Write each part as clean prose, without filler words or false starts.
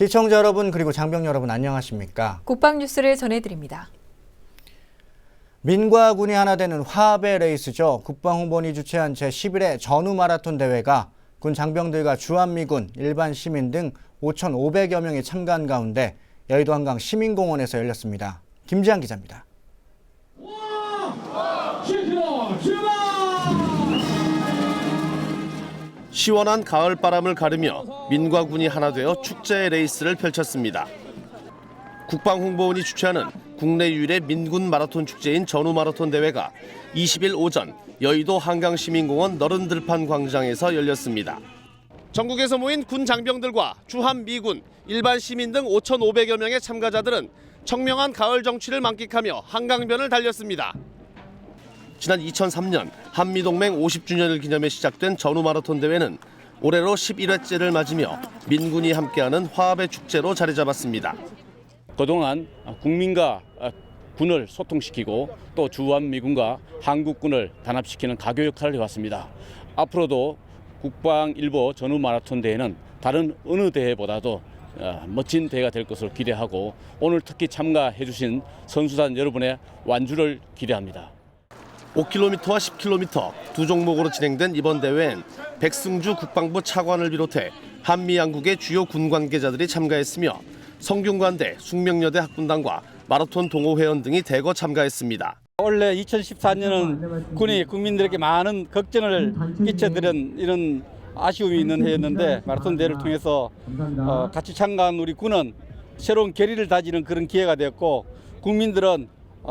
시청자 여러분 그리고 장병 여러분 안녕하십니까? 국방 뉴스를 전해드립니다. 민과 군이 하나 되는 화합의 레이스죠. 국방홍보원이 주최한 제11회 전후 마라톤 대회가 군 장병들과 주한미군, 일반 시민 등 5,500여 명이 참가한 가운데 여의도 한강 시민공원에서 열렸습니다. 김지한 기자입니다. 시원한 가을바람을 가르며 민과 군이 하나 되어 축제의 레이스를 펼쳤습니다. 국방홍보원이 주최하는 국내 유일의 민군 마라톤 축제인 전후 마라톤 대회가 20일 오전 여의도 한강시민공원 너른들판 광장에서 열렸습니다. 전국에서 모인 군 장병들과 주한미군, 일반 시민 등 5,500여 명의 참가자들은 청명한 가을 정취를 만끽하며 한강변을 달렸습니다. 지난 2003년 한미동맹 50주년을 기념해 시작된 전후 마라톤 대회는 올해로 11회째를 맞으며 민군이 함께하는 화합의 축제로 자리 잡았습니다. 그동안 국민과 군을 소통시키고 또 주한미군과 한국군을 단합시키는 가교 역할을 해왔습니다. 앞으로도 국방일보 전후 마라톤 대회는 다른 어느 대회보다도 멋진 대회가 될 것으로 기대하고 오늘 특히 참가해 주신 선수단 여러분의 완주를 기대합니다. 5km와 10km 두 종목으로 진행된 이번 대회엔 백승주 국방부 차관을 비롯해 한미 양국의 주요 군 관계자들이 참가했으며 성균관대, 숙명여대 학군단과 마라톤 동호회원 등이 대거 참가했습니다. 원래 2014년은 군이 국민들에게 많은 걱정을 끼쳐드린 이런 아쉬움이 있는 해였는데 마라톤 대회를 통해서 같이 참가한 우리 군은 새로운 결의를 다지는 그런 기회가 되었고 국민들은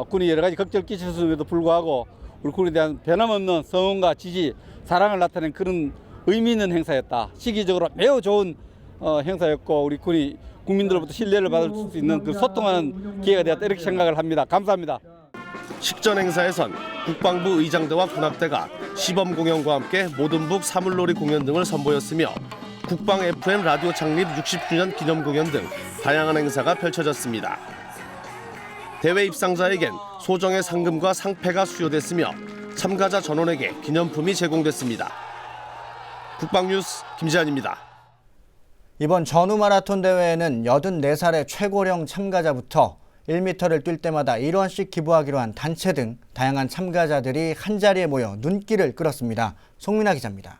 군이 여러 가지 걱정을 끼쳤음에도 불구하고 우리 군에 대한 변함없는 성원과 지지, 사랑을 나타낸 그런 의미 있는 행사였다. 시기적으로 매우 좋은 행사였고 우리 군이 국민들로부터 신뢰를 받을 수 있는 그 소통하는 기회가 되었다 이렇게 생각을 합니다. 감사합니다. 식전 행사에선 국방부 의장대와 군악대가 시범 공연과 함께 모든북 사물놀이 공연 등을 선보였으며 국방 FM 라디오 창립 60주년 기념 공연 등 다양한 행사가 펼쳐졌습니다. 대회 입상자에겐 소정의 상금과 상패가 수여됐으며 참가자 전원에게 기념품이 제공됐습니다. 국방뉴스 김지한입니다. 이번 전후 마라톤 대회에는 84살의 최고령 참가자부터 1m를 뛸 때마다 1원씩 기부하기로 한 단체 등 다양한 참가자들이 한자리에 모여 눈길을 끌었습니다. 송민아 기자입니다.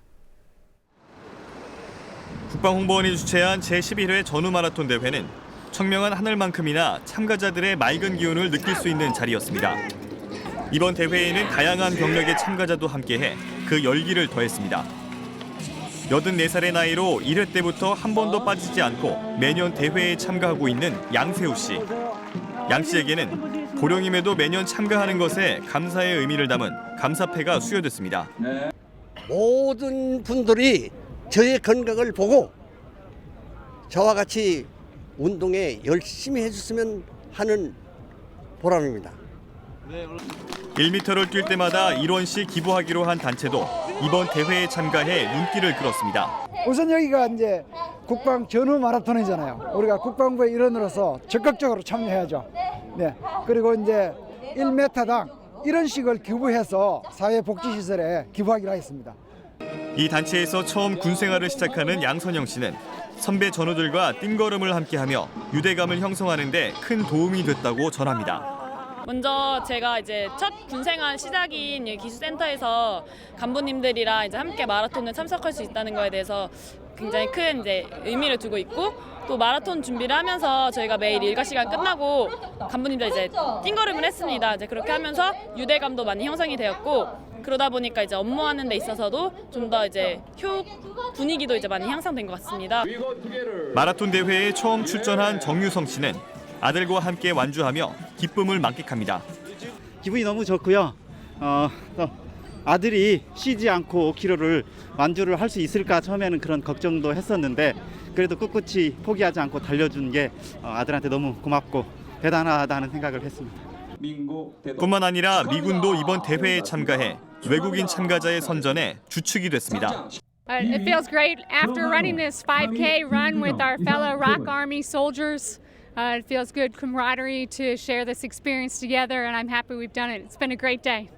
국방홍보원이 주최한 제11회 전후 마라톤 대회는 청명한 하늘만큼이나 참가자들의 맑은 기운을 느낄 수 있는 자리였습니다. 이번 대회에는 다양한 병력의 참가자도 함께해 그 열기를 더했습니다. 84살의 나이로 1회 때부터 한 번도 빠지지 않고 매년 대회에 참가하고 있는 양세우 씨. 양 씨에게는 고령임에도 매년 참가하는 것에 감사의 의미를 담은 감사패가 수여됐습니다. 모든 분들이 저의 건강을 보고 저와 같이 운동에 열심히 해줬으면 하는 보람입니다. 1m를 뛸 때마다 1원씩 기부하기로 한 단체도 이번 대회에 참가해 눈길을 끌었습니다. 우선 여기가 이제 국방 전후 마라톤이잖아요. 우리가 국방부의 일원으로서 적극적으로 참여해야죠. 네. 그리고 이제 1m당 1원씩을 기부해서 사회복지시설에 기부하기로 하겠습니다. 이 단체에서 처음 군 생활을 시작하는 양선영 씨는 선배 전우들과 띵걸음을 함께하며 유대감을 형성하는 데 큰 도움이 됐다고 전합니다. 먼저 제가 이제 첫 군생활 시작인 기수센터에서 간부님들이랑 이제 함께 마라톤에 참석할 수 있다는 거에 대해서 굉장히 큰 이제 의미를 두고 있고 또 마라톤 준비를 하면서 저희가 매일 일과 시간 끝나고 간부님들 이제 띵걸음을 했습니다. 이제 그렇게 하면서 유대감도 많이 형성이 되었고 그러다 보니까 이제 업무하는 데 있어서도 좀 더 이제 분위기도 이제 많이 향상된 것 같습니다. 마라톤 대회에 처음 출전한 정유성 씨는 아들과 함께 완주하며 기쁨을 만끽합니다. 기분이 너무 좋고요. 또 아들이 쉬지 않고 5km를 완주를 할 수 있을까 처음에는 그런 걱정도 했었는데 그래도 꿋꿋이 포기하지 않고 달려준 게 아들한테 너무 고맙고 대단하다는 생각을 했습니다. 뿐만 아니라 미군도 이번 대회에 참가해 외국인 참가자의 선전에 주축이 됐습니다. It feels great after running this 5K run with our fellow ROK Army soldiers. It feels good camaraderie to share this experience together, and I'm happy we've done it. It's been a great day.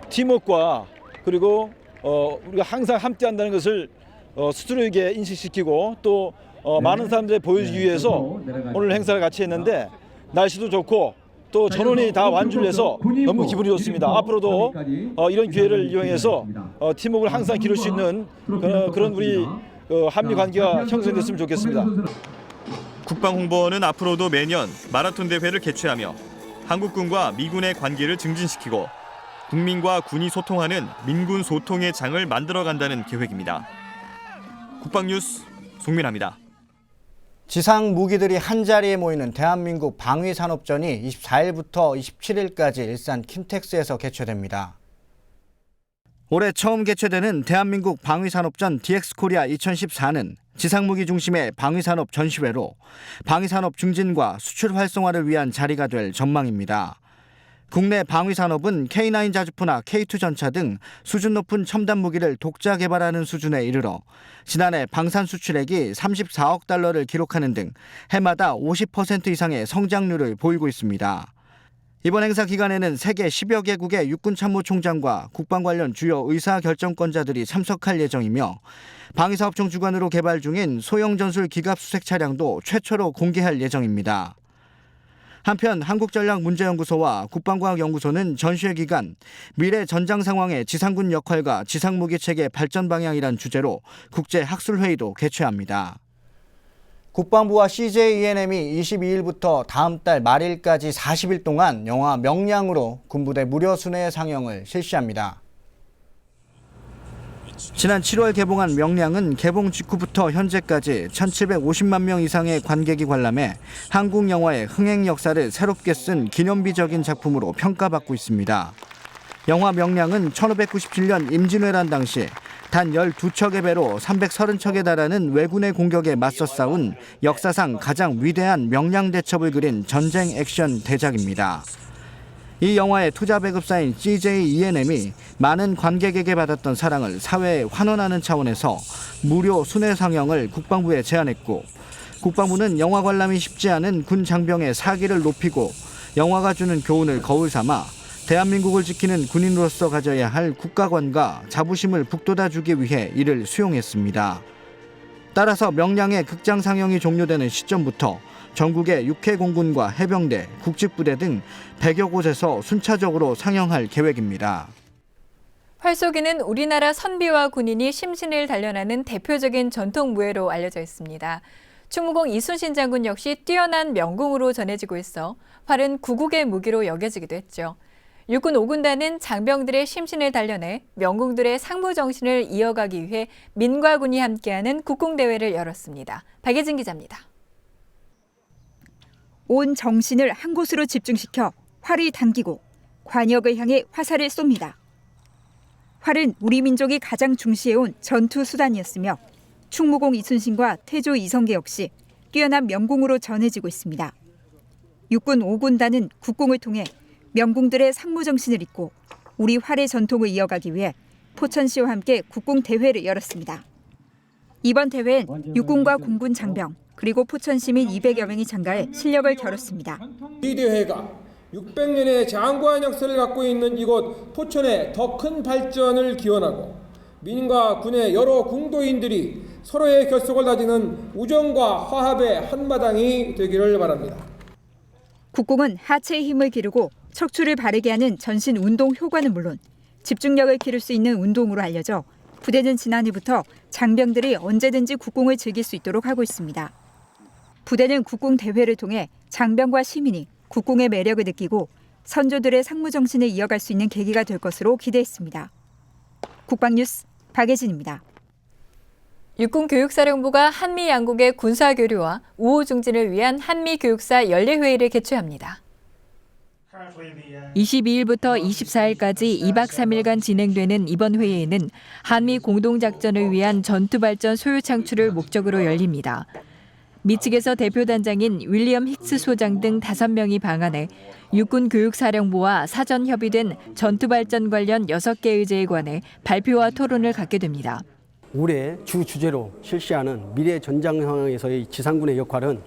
팀워크와 그리고 우리가 항상 함께한다는 것을 스스로 있게 인식시키고 또 많은 사람들에 보여주기 위해서 오늘 행사를 같이 했는데 날씨도 좋고 또 전원이 다 완주를 해서 너무 기분이 좋습니다. 앞으로도 이런 기회를 이용해서 팀워크를 항상 기를 수 있는 그런 우리 한미 관계가 형성됐으면 좋겠습니다. 국방홍보원은 앞으로도 매년 마라톤 대회를 개최하며 한국군과 미군의 관계를 증진시키고 국민과 군이 소통하는 민군 소통의 장을 만들어간다는 계획입니다. 국방뉴스 송민아입니다. 지상 무기들이 한자리에 모이는 대한민국 방위산업전이 24일부터 27일까지 일산 킨텍스에서 개최됩니다. 올해 처음 개최되는 대한민국 방위산업전 DX코리아 2014는 지상무기 중심의 방위산업 전시회로 방위산업 증진과 수출 활성화를 위한 자리가 될 전망입니다. 국내 방위산업은 K9 자주포나 K2 전차 등 수준 높은 첨단 무기를 독자 개발하는 수준에 이르러 지난해 방산 수출액이 34억 달러를 기록하는 등 해마다 50% 이상의 성장률을 보이고 있습니다. 이번 행사 기간에는 세계 10여 개국의 육군참모총장과 국방 관련 주요 의사결정권자들이 참석할 예정이며 방위사업청 주관으로 개발 중인 소형 전술 기갑 수색 차량도 최초로 공개할 예정입니다. 한편 한국전략문제연구소와 국방과학연구소는 전시회 기간 미래 전장 상황의 지상군 역할과 지상무기체계 발전 방향이란 주제로 국제학술회의도 개최합니다. 국방부와 CJ-ENM이 22일부터 다음 달 말일까지 40일 동안 영화 명량으로 군부대 무료 순회 상영을 실시합니다. 지난 7월 개봉한 명량은 개봉 직후부터 현재까지 1,750만 명 이상의 관객이 관람해 한국 영화의 흥행 역사를 새롭게 쓴 기념비적인 작품으로 평가받고 있습니다. 영화 명량은 1597년 임진왜란 당시 단 12척의 배로 330척에 달하는 왜군의 공격에 맞서 싸운 역사상 가장 위대한 명량대첩을 그린 전쟁 액션 대작입니다. 이 영화의 투자 배급사인 CJ-ENM이 많은 관객에게 받았던 사랑을 사회에 환원하는 차원에서 무료 순회 상영을 국방부에 제안했고, 국방부는 영화 관람이 쉽지 않은 군 장병의 사기를 높이고 영화가 주는 교훈을 거울 삼아 대한민국을 지키는 군인으로서 가져야 할 국가관과 자부심을 북돋아주기 위해 이를 수용했습니다. 따라서 명량의 극장 상영이 종료되는 시점부터 전국의 육해공군과 해병대, 국직부대 등 100여 곳에서 순차적으로 상영할 계획입니다. 활쏘기는 우리나라 선비와 군인이 심신을 단련하는 대표적인 전통 무예로 알려져 있습니다. 충무공 이순신 장군 역시 뛰어난 명공으로 전해지고 있어 활은 구국의 무기로 여겨지기도 했죠. 육군 5군단은 장병들의 심신을 단련해 명공들의 상무 정신을 이어가기 위해 민과 군이 함께하는 국궁대회를 열었습니다. 박예진 기자입니다. 온 정신을 한 곳으로 집중시켜 활을 당기고 관역을 향해 화살을 쏩니다. 활은 우리 민족이 가장 중시해온 전투 수단이었으며 충무공 이순신과 태조 이성계 역시 뛰어난 명공으로 전해지고 있습니다. 육군 5군단은 국궁을 통해 명공들의 상무정신을 잇고 우리 활의 전통을 이어가기 위해 포천시와 함께 국궁대회를 열었습니다. 이번 대회엔 육군과 공군 장병 그리고 포천시민 200여 명이 참가해 실력을 겨뤘습니다. 이 대회가 600년의 장구한 역사를 갖고 있는 이곳 포천의 더 큰 발전을 기원하고 민과 군의 여러 궁도인들이 서로의 결속을 다지는 우정과 화합의 한마당이 되기를 바랍니다. 국궁은 하체의 힘을 기르고 척추를 바르게 하는 전신 운동 효과는 물론 집중력을 기를 수 있는 운동으로 알려져 부대는 지난해부터 장병들이 언제든지 국궁을 즐길 수 있도록 하고 있습니다. 부대는 국궁 대회를 통해 장병과 시민이 국궁의 매력을 느끼고 선조들의 상무정신을 이어갈 수 있는 계기가 될 것으로 기대했습니다. 국방뉴스 박예진입니다. 육군교육사령부가 한미 양국의 군사교류와 우호 증진을 위한 한미교육사 연례회의를 개최합니다. 22일부터 24일까지 2박 3일간 진행되는 이번 회의에는 한미 공동작전을 위한 전투발전 소요 창출을 목적으로 열립니다. 미 측에서 대표단장인 윌리엄 힉스 소장 등 5명이 방한해 육군교육사령부와 사전 협의된 전투발전 관련 6개 의제에 관해 발표와 토론을 갖게 됩니다. 올해 주 주제로 실시하는 미래 전장 상황에서의 지상군의 역할은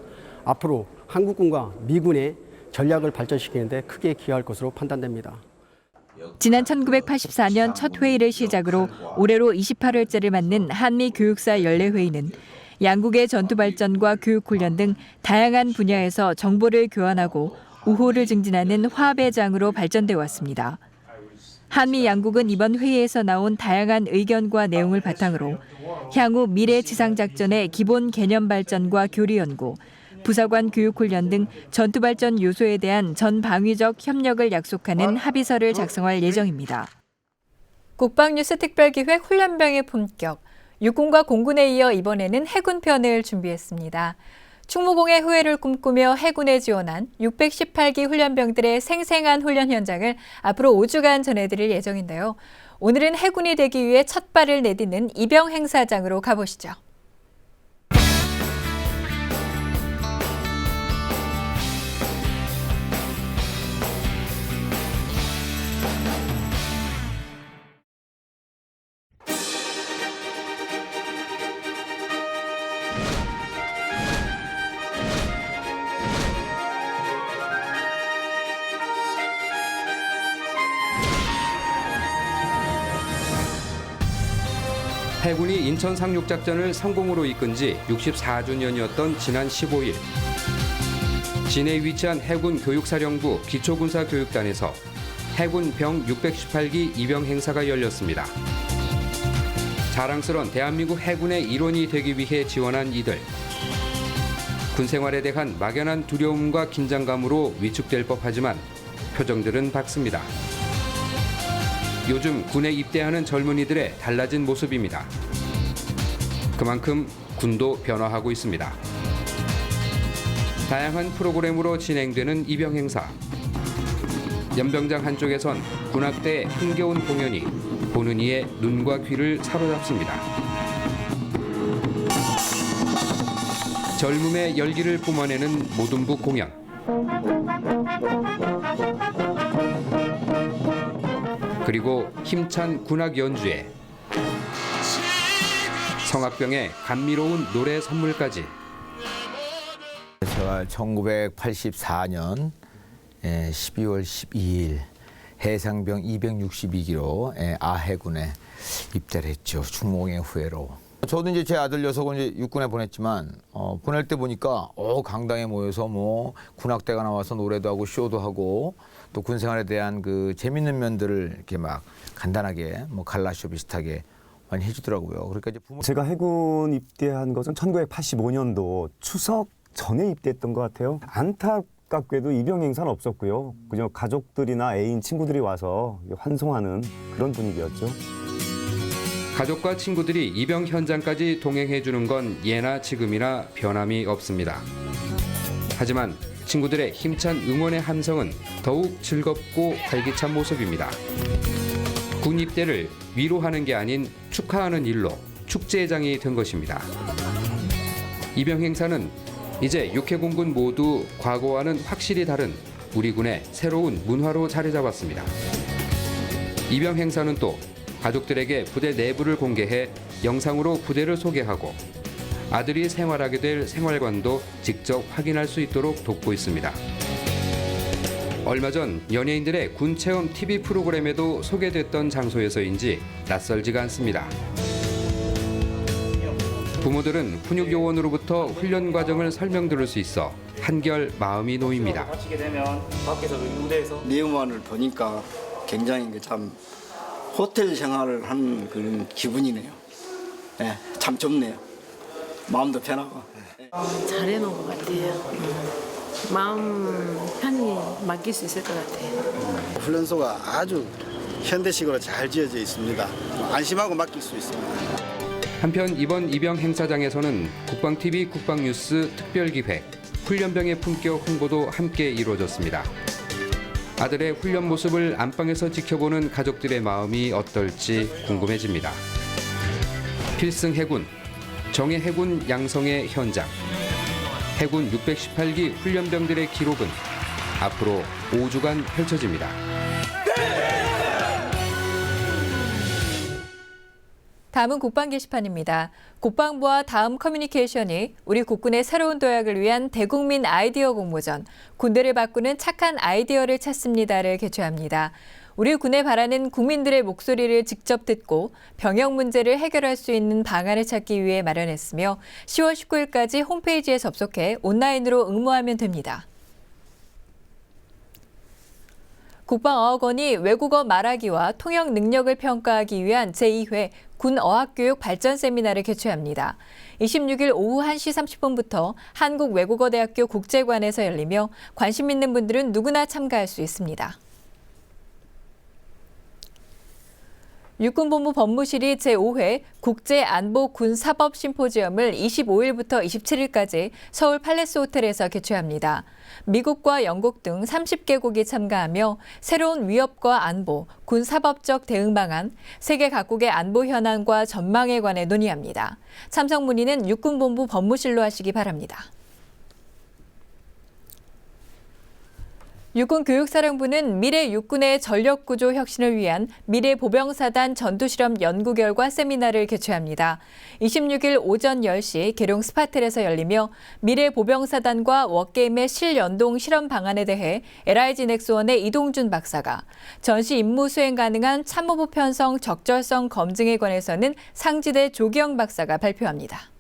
앞으로 한국군과 미군의 전략을 발전시키는 데 크게 기여할 것으로 판단됩니다. 지난 1984년 첫 회의를 시작으로 올해로 28회째를 맞는 한미 교육사 연례회의는 양국의 전투 발전과 교육 훈련 등 다양한 분야에서 정보를 교환하고 우호를 증진하는 화합의 장으로 발전돼 왔습니다. 한미 양국은 이번 회의에서 나온 다양한 의견과 내용을 바탕으로 향후 미래 지상작전의 기본 개념 발전과 교류 연구, 부사관 교육 훈련 등 전투 발전 요소에 대한 전방위적 협력을 약속하는 합의서를 작성할 예정입니다. 국방뉴스 특별기획 훈련병의 품격. 육군과 공군에 이어 이번에는 해군 편을 준비했습니다. 충무공의 후예를 꿈꾸며 해군에 지원한 618기 훈련병들의 생생한 훈련 현장을 앞으로 5주간 전해드릴 예정인데요. 오늘은 해군이 되기 위해 첫 발을 내딛는 입영 행사장으로 가보시죠. 해군이 인천 상륙작전을 성공으로 이끈 지 64주년이었던 지난 15일 진해에 위치한 해군 교육사령부 기초군사교육단에서 해군 병 618기 입영 행사가 열렸습니다. 자랑스런 대한민국 해군의 일원이 되기 위해 지원한 이들. 군 생활에 대한 막연한 두려움과 긴장감으로 위축될 법하지만 표정들은 밝습니다. 요즘 군에 입대하는 젊은이들의 달라진 모습입니다. 그만큼 군도 변화하고 있습니다. 다양한 프로그램으로 진행되는 입영 행사. 연병장 한쪽에선 군악대의 흥겨운 공연이 보는 이의 눈과 귀를 사로잡습니다. 젊음의 열기를 뿜어내는 모둠부 공연. 그리고 힘찬 군악 연주에 성악병의 감미로운 노래 선물까지. 제가 1984년 12월 12일 해상병 262기로 아해군에 입대를 했죠. 충무공의 후예로. 저도 이제 제 아들 녀석은 이제 육군에 보냈지만 보낼 때 보니까 강당에 모여서 뭐 군악대가 나와서 노래도 하고 쇼도 하고 또 군생활에 대한 그 재밌는 면들을 이렇게 막 간단하게 뭐 갈라쇼 비슷하게 많이 해주더라고요. 그러니까 이제 제가 해군 입대한 것은 1985년도 추석 전에 입대했던 것 같아요. 안타깝게도 입영 행사는 없었고요. 그냥 가족들이나 애인, 친구들이 와서 환송하는 그런 분위기였죠. 가족과 친구들이 입영 현장까지 동행해 주는 건 예나 지금이나 변함이 없습니다. 하지만 친구들의 힘찬 응원의 함성은 더욱 즐겁고 활기찬 모습입니다. 군 입대를 위로하는 게 아닌 축하하는 일로 축제장이 된 것입니다. 입영 행사는 이제 육해공군 모두 과거와는 확실히 다른 우리 군의 새로운 문화로 자리 잡았습니다. 입영 행사는 또 가족들에게 부대 내부를 공개해 영상으로 부대를 소개하고 아들이 생활하게 될 생활관도 직접 확인할 수 있도록 돕고 있습니다. 얼마 전 연예인들의 군 체험 TV 프로그램에도 소개됐던 장소에서인지 낯설지가 않습니다. 부모들은 훈육 요원으로부터 훈련 과정을 설명 들을 수 있어 한결 마음이 놓입니다. 마치게 되면 밖에서 무대에서 내용만을 보니까 굉장히 참 호텔 생활을 하는 그런 기분이네요. 네, 참 좋네요. 마음도 편하고. 잘해놓은 것 같아요. 마음 편히 맡길 수 있을 것 같아요. 훈련소가 아주 현대식으로 잘 지어져 있습니다. 안심하고 맡길 수 있습니다. 한편 이번 입영 행사장에서는 국방TV 국방뉴스 특별기획 훈련병의 품격 홍보도 함께 이루어졌습니다. 아들의 훈련 모습을 안방에서 지켜보는 가족들의 마음이 어떨지 궁금해집니다. 필승 해군, 정예 해군 양성의 현장, 해군 618기 훈련병들의 기록은 앞으로 5주간 펼쳐집니다. 다음은 국방 게시판입니다. 국방부와 다음 커뮤니케이션이 우리 국군의 새로운 도약을 위한 대국민 아이디어 공모전, 군대를 바꾸는 착한 아이디어를 찾습니다를 개최합니다. 우리 군에 바라는 국민들의 목소리를 직접 듣고 병역 문제를 해결할 수 있는 방안을 찾기 위해 마련했으며 10월 19일까지 홈페이지에 접속해 온라인으로 응모하면 됩니다. 국방어학원이 외국어 말하기와 통역 능력을 평가하기 위한 제2회 군 어학교육 발전 세미나를 개최합니다. 26일 오후 1시 30분부터 한국외국어대학교 국제관에서 열리며 관심 있는 분들은 누구나 참가할 수 있습니다. 육군본부 법무실이 제5회 국제안보군사법심포지엄을 25일부터 27일까지 서울 팔레스 호텔에서 개최합니다. 미국과 영국 등 30개국이 참가하며 새로운 위협과 안보, 군사법적 대응 방안, 세계 각국의 안보 현안과 전망에 관해 논의합니다. 참석 문의는 육군본부 법무실로 하시기 바랍니다. 육군교육사령부는 미래 육군의 전력구조 혁신을 위한 미래보병사단 전투실험 연구 결과 세미나를 개최합니다. 26일 오전 10시 계룡 스파텔에서 열리며 미래보병사단과 워게임의 실연동 실험 방안에 대해 LIG 넥스원의 이동준 박사가, 전시 임무 수행 가능한 참모부 편성 적절성 검증에 관해서는 상지대 조기영 박사가 발표합니다.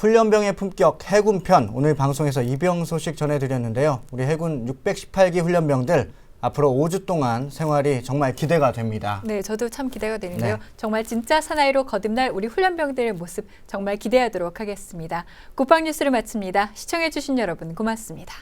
훈련병의 품격 해군편, 오늘 방송에서 입영 소식 전해드렸는데요. 우리 해군 618기 훈련병들 앞으로 5주 동안 생활이 정말 기대가 됩니다. 네, 저도 참 기대가 되는데요. 네. 정말 진짜 사나이로 거듭날 우리 훈련병들의 모습 정말 기대하도록 하겠습니다. 국방뉴스를 마칩니다. 시청해주신 여러분 고맙습니다.